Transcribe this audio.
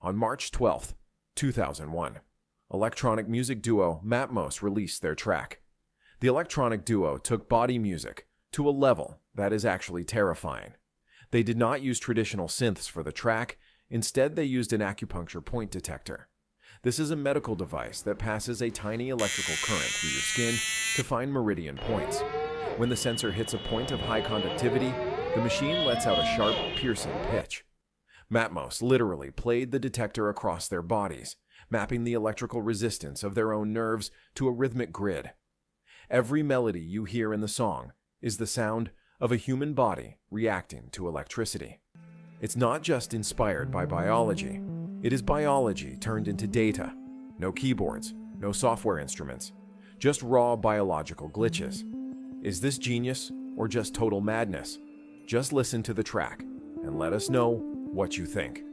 On March 12, 2001, electronic music duo Matmos released their track. The electronic duo took body music to a level that is actually terrifying. They did not use traditional synths for the track. Instead, they used an acupuncture point detector. This is a medical device that passes a tiny electrical current through your skin to find meridian points. When the sensor hits a point of high conductivity, the machine lets out a sharp, piercing pitch. Matmos literally played the detector across their bodies, mapping the electrical resistance of their own nerves to a rhythmic grid. Every melody you hear in the song is the sound of a human body reacting to electricity. It's not just inspired by biology. It is biology turned into data. No keyboards, no software instruments, just raw biological glitches. Is this genius or just total madness? Just listen to the track and let us know what you think.